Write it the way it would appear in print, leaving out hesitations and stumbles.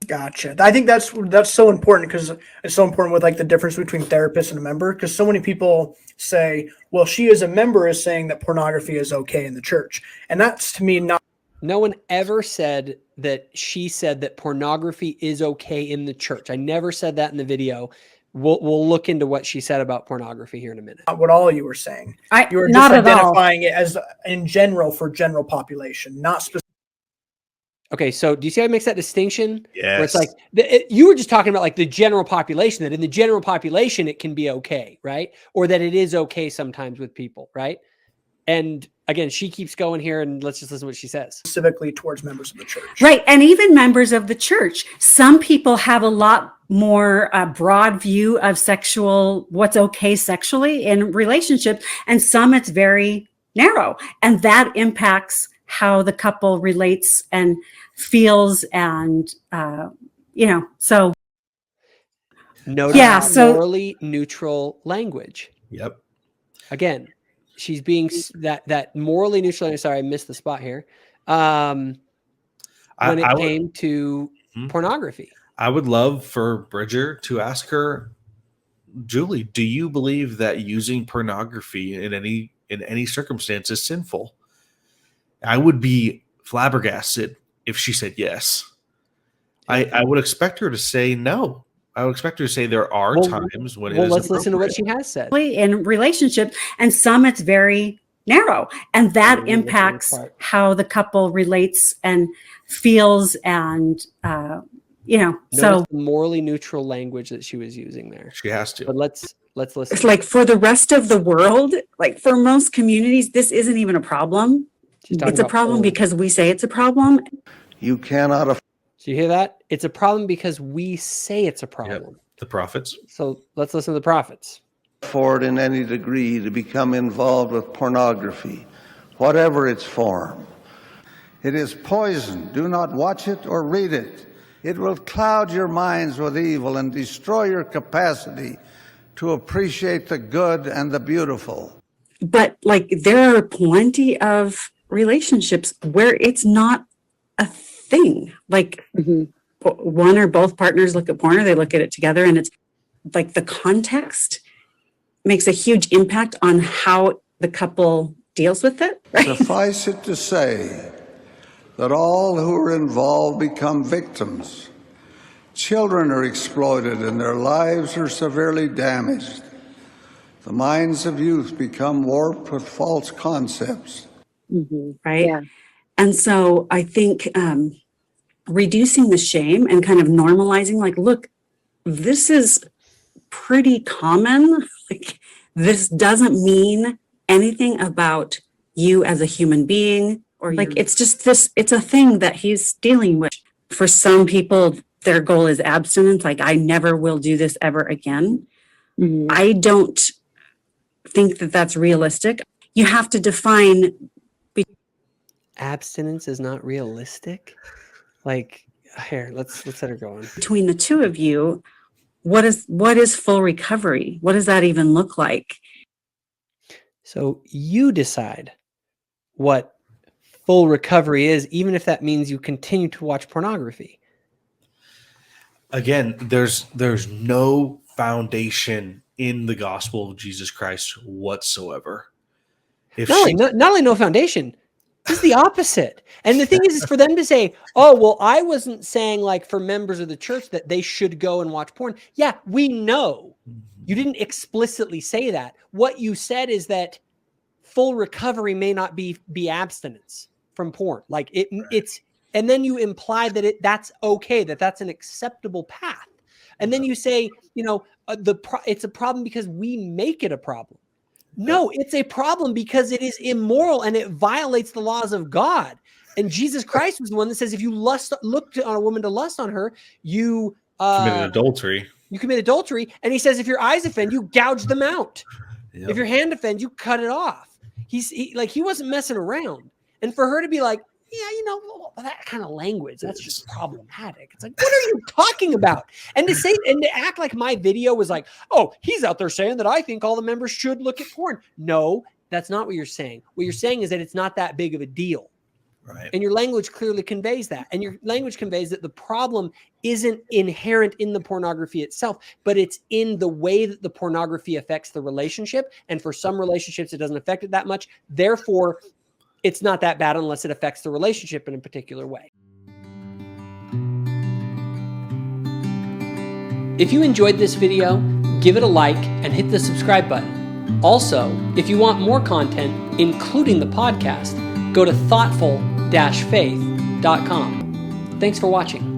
Gotcha. I think that's so important because it's so important with like the difference between therapist and a member. Because so many people say, "Well, she as a member is saying that pornography is okay in the church," and that's to me not. No one ever said that she said that pornography is okay in the church. I never said that in the video. We'll look into what she said about pornography here in a minute. Not what all you were saying. You were not just at all. identifying it as in general for general population, not specific. Okay, so do you see how it makes that distinction? Yes. Where it's like you were just talking about like the general population, that in the general population it can be okay, right? Or that it is okay sometimes with people, right? And again, she keeps going here, and let's just listen to what she says. Specifically towards members of the church. Right. And even members of the church. Some people have a lot more broad view of what's okay sexually in relationships, and some it's very narrow. And that impacts how the couple relates and feels, and so Notice morally neutral language. Yep. Again, she's being that morally neutral. Sorry, I missed the spot here. When it came to pornography, I would love for Bridger to ask her, Julie, do you believe that using pornography in any circumstance is sinful? I would be flabbergasted if she said yes. I would expect her to say no. I would expect her to say there are times when it is. Let's listen to what she has said. In relationships, and some it's very narrow, and that impacts how the couple relates and feels, and Notice so the morally neutral language that she was using there. She has to. But let's listen. it's like for the rest of the world, like for most communities, this isn't even a problem. It's a problem because we say it's a problem. You cannot. So you hear that? It's a problem because we say it's a problem. Yep. The prophets. So let's listen to the prophets. Afford in any degree to become involved with pornography, whatever its form. It is poison. Do not watch it or read it. It will cloud your minds with evil and destroy your capacity to appreciate the good and the beautiful. But like there are plenty of relationships where it's not a thing. Like one or both partners look at porn, or they look at it together, and it's like the context makes a huge impact on how the couple deals with it. Right? Suffice it to say that all who are involved become victims. Children are exploited and their lives are severely damaged. The minds of youth become warped with false concepts. Right? Yeah. And so I think reducing the shame and kind of normalizing, like, look, this is pretty common. Like, this doesn't mean anything about you as a human being, or like, it's just it's a thing that he's dealing with. For some people, their goal is abstinence. Like, I never will do this ever again. I don't think that that's realistic. You have to define. Abstinence is not realistic. Like, here, let's let her go on. Between the two of you, what is full recovery? What does that even look like? So you decide what full recovery is, even if that means you continue to watch pornography. Again, there's no foundation in the gospel of Jesus Christ whatsoever. Not only no foundation, it's the opposite. And the thing is for them to say, oh, well, I wasn't saying like for members of the church that they should go and watch porn. Yeah, we know. You didn't explicitly say that. What you said is that full recovery may not be abstinence from porn. Like it's, and then you imply that that's okay, that's an acceptable path. And then you say, it's a problem because we make it a problem. No, it's a problem because it is immoral and it violates the laws of God. And Jesus Christ was the one that says, if you look on a woman to lust on her, you committed adultery. You commit adultery. And he says, if your eyes offend you, gouge them out. Yep. If your hand offends you, cut it off. He wasn't messing around. And for her to be like, yeah, that kind of language, that's just problematic. It's like, what are you talking about? And to say and to act like my video was like, oh, he's out there saying that I think all the members should look at porn. No, that's not what you're saying. What you're saying is that it's not that big of a deal. Right. And your language clearly conveys that. And your language conveys that the problem isn't inherent in the pornography itself, but it's in the way that the pornography affects the relationship. And for some relationships, it doesn't affect it that much. Therefore, it's not that bad unless it affects the relationship in a particular way. If you enjoyed this video, give it a like and hit the subscribe button. Also, if you want more content, including the podcast, go to thoughtful-faith.com. Thanks for watching.